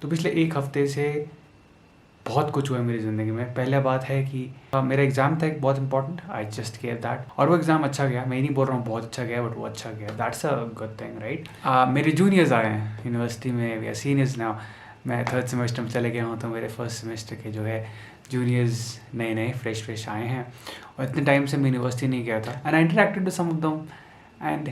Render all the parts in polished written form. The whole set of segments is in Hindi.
तो पिछले एक हफ्ते से बहुत कुछ हुआ है मेरी ज़िंदगी में। पहला बात है कि मेरा एग्ज़ाम था एक बहुत important, I just care that, और वो एग्ज़ाम अच्छा गया। मैं नहीं बोल रहा हूँ बहुत अच्छा गया, बट वो अच्छा गया, that's a good thing, right. मेरे जूनियर्स आए हैं यूनिवर्सिटी में, वी आर सीनियर्स नाउ। मैं थर्ड सेमेस्टर में चले गया हूँ, तो मेरे फर्स्ट सेमेस्टर के जो है जूनियर्स नए फ्रेश आए हैं, और इतने टाइम से मैं यूनिवर्सिटी नहीं गया था। And I interacted with some of them and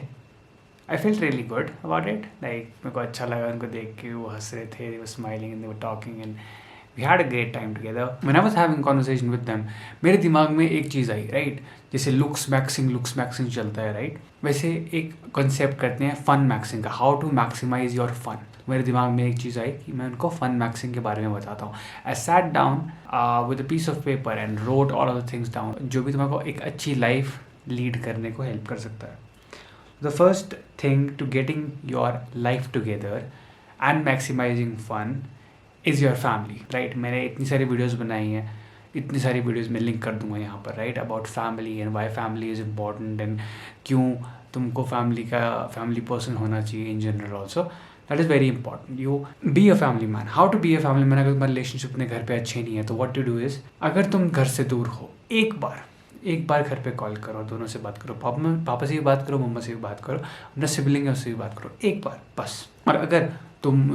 I felt really good about it. Like मेरे को अच्छा लगा उनको देख के, वो हंस रहे थे, they were smiling and they were talking and we had a great time together. When I was having conversation with them, मेरे दिमाग में एक चीज़ आई, राइट। जैसे लुक्स मैक्सिंग चलता है, राइट, वैसे एक कॉन्सेप्ट करते हैं फन मैक्सिंग का, how to maximise your fun. मेरे दिमाग में एक चीज़ आई कि मैं उनको फन मैक्सिंग के बारे में बताता हूँ। I sat down with a piece of paper and wrote all of the things down, जो भी तुम्हारे को एक अच्छी लाइफ लीड करने को हेल्प कर सकता है। The first thing to getting your life together and maximizing fun is your family, right? मैंने इतनी सारी वीडियोस बनाई हैं, इतनी सारी वीडियोस मैं लिंक कर दूंगा यहाँ पर, right, about family and why family is important and क्यों तुमको फैमिली पर्सन होना चाहिए in general also. That is very important. You be a family man. How to be a family man? अगर तुम्हारे रिलेशनशिप अपने घर पे अच्छे नहीं है तो व्हाट टू डू इज़, अगर तुम घर से दूर हो, एक बार घर पे कॉल करो, दोनों से बात करो, पापा से भी बात करो, मम्मा से भी बात करो, अपना सिबलिंग है उससे भी बात करो, एक बार बस। और अगर तुम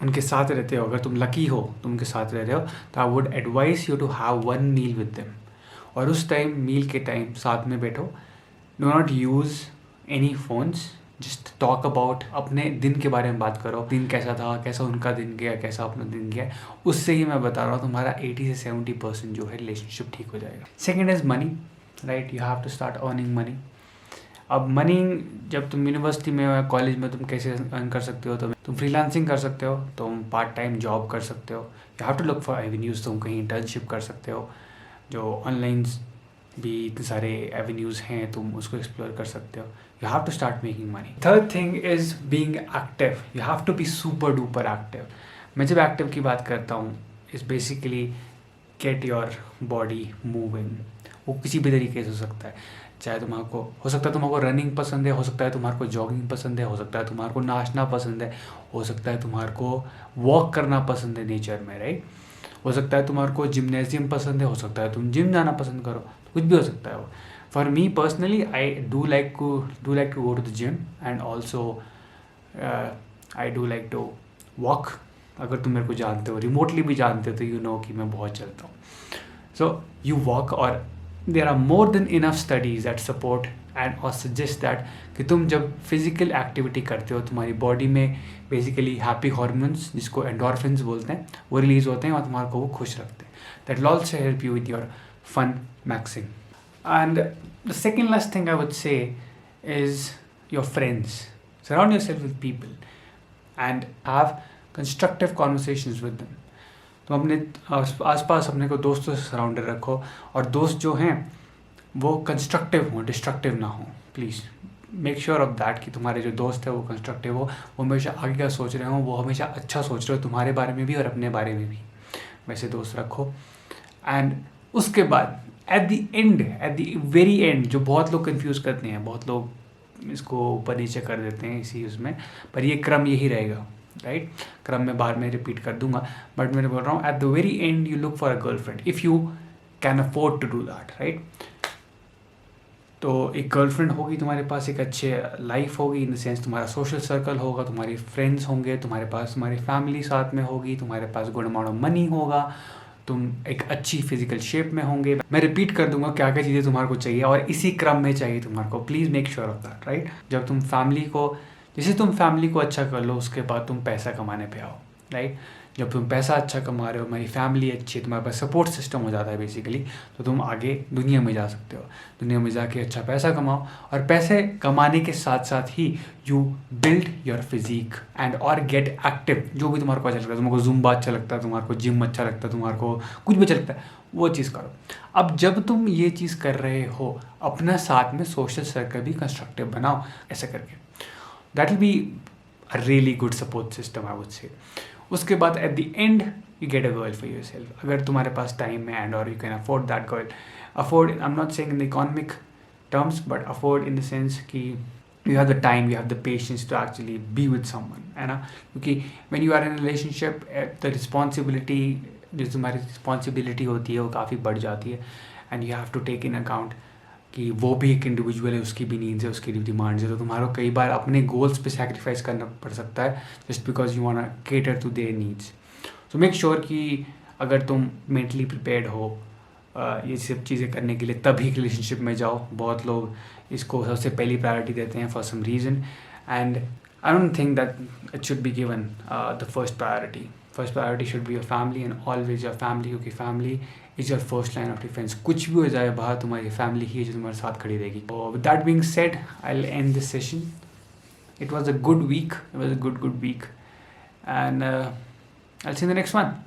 उनके साथ रहते हो, अगर तुम लकी हो, तुम उनके साथ रह रहे हो, तो I would advise you to have one meal with them. और उस टाइम, मील के टाइम साथ में बैठो, do not use any phones, just talk about, अपने दिन के बारे में बात करो, दिन कैसा था, कैसा उनका दिन गया, कैसा अपना दिन गया। उससे ही मैं बता रहा हूँ तुम्हारा 80 से 70% जो है रिलेशनशिप ठीक हो जाएगा। Second is money, right, you have to start earning money. अब मनी जब तुम यूनिवर्सिटी में या कॉलेज में, तुम कैसे अर्न कर सकते हो? तो तुम फ्रीलांसिंग कर सकते हो, तुम पार्ट टाइम जॉब कर सकते हो, you have to look for avenues. तुम कहीं इंटर्नशिप कर सकते हो, जो ऑनलाइन भी इतने सारे एवेन्यूज़ हैं, तुम उसको एक्सप्लोर कर सकते हो। You have to start making money. Third thing is being active. You have to be super duper active. मैं जब एक्टिव की बात करता हूँ, is basically get your body moving. वो किसी भी तरीके से हो सकता है, चाहे तुम्हारे हो सकता है तुम्हारे रनिंग पसंद है, हो सकता है तुम्हारे को जॉगिंग पसंद है, हो सकता है तुम्हारे को नाचना पसंद है, हो सकता है तुम्हारे को वॉक करना पसंद है नेचर में, राइट। हो सकता है तुम्हारे को जिम्नेजियम पसंद है, हो सकता है तुम जिम जाना पसंद करो, कुछ भी हो सकता है वो। For me personally, I do like to go to the gym and also I do like to walk. अगर तुम मेरे को जानते हो, रिमोटली भी जानते हो, तो यू नो कि मैं बहुत चलता हूँ। सो यू वॉक, और there are more than enough studies that support and और सजेस्ट दैट कि तुम जब फिजिकल एक्टिविटी करते हो, तुम्हारी बॉडी में बेसिकली हैप्पी हार्मोन्स, जिसको एंडोर्फिन्स बोलते हैं, वो रिलीज होते हैं और तुम्हारे को वो खुश रखते हैं। That will also help you with your fun maxing. And the second last thing I would say is your friends. Surround yourself with people and have constructive conversations with them. तुम अपने आसपास अपने को दोस्तों से सराउंडेड रखो, और दोस्त जो हैं वो कंस्ट्रक्टिव हों, डिस्ट्रक्टिव ना हो। Please make sure of that कि तुम्हारे जो दोस्त है वो कंस्ट्रक्टिव हो, वो हमेशा आगे का सोच रहे हो, वो हमेशा अच्छा सोच रहे हो तुम्हारे बारे में भी और अपने बारे में भी। वैसे दोस्त रखो। एंड उसके बाद एट द वेरी एंड, जो बहुत लोग कंफ्यूज करते हैं, बहुत लोग इसको ऊपर नीचे कर देते हैं इसी उसमें, पर ये क्रम यही रहेगा, राइट। क्रम में बार में रिपीट कर दूंगा, बट मैं बोल रहा हूँ at the very end you look for a girlfriend if you can afford to do that, right. तो एक गर्लफ्रेंड होगी तुम्हारे पास, एक अच्छे लाइफ होगी, इन द सेंस तुम्हारा सोशल सर्कल होगा, तुम्हारे फ्रेंड्स होंगे, तुम्हारे पास तुम्हारी फैमिली साथ में होगी, तुम्हारे पास गुड अमाउंट ऑफ मनी होगा, तुम एक अच्छी फिजिकल शेप में होंगे। मैं रिपीट कर दूंगा क्या क्या चीज़ें तुम्हारे को चाहिए, और इसी क्रम में चाहिए तुम्हारे को। Please make sure of that, right. जब तुम फैमिली को, जैसे तुम फैमिली को अच्छा कर लो, उसके बाद तुम पैसा कमाने पे आओ, राइट। जब तुम पैसा अच्छा कमा रहे हो, हमारी फैमिली अच्छी है, तुम्हारे पास सपोर्ट सिस्टम हो जाता है बेसिकली, तो तुम आगे दुनिया में जा सकते हो। दुनिया में जाके अच्छा पैसा कमाओ, और पैसे कमाने के साथ साथ ही you build your physique and और गेट एक्टिव। जो भी तुम्हारे को अच्छा लगता है, तुम्हारे को जुम्बा अच्छा लगता है, तुम्हारे को जिम अच्छा लगता है, तुम्हारे को कुछ भी अच्छा लगता है, वो चीज़ करो। अब जब तुम ये चीज़ कर रहे हो, अपना साथ में सोशल सर्कल भी कंस्ट्रक्टिव बनाओ, ऐसा करके that will be a really good support system, I would से। उसके बाद at the end you get a girl for your self. अगर तुम्हारे पास टाइम है एंड और you can afford that girl, afford, I am not saying in the economic terms, but afford in the sense कि you have the time, you have the patience to actually be with someone, है ना? क्योंकि when you are in a relationship, the responsibility, जो तुम्हारी रिस्पॉन्सिबिलिटी होती है वो काफ़ी बढ़ जाती है, and you have to take in account कि वो भी एक इंडिविजुअल है, उसकी भी नीड्स है, उसकी भी डिमांड्स है, तो तुम्हारा कई बार अपने गोल्स पे सैक्रिफाइस करना पड़ सकता है just because you want to cater to their needs. So make sure कि अगर तुम मेंटली प्रिपेयर्ड हो ये सब चीज़ें करने के लिए, तभी रिलेशनशिप में जाओ. बहुत लोग इसको सबसे पहली प्रायोरिटी देते हैं for some reason, and I don't think that it should be given the first priority. First priority should be your family and always your family, क्योंकि family is your first line of defence. कुछ भी हो जाए बाहर, तुम्हारी फैमिली ही है जो तुम्हारे साथ खड़ी रहेगी. With that being said, I will and this session. It was a good week. It was a good week. And I'll see you in the next one.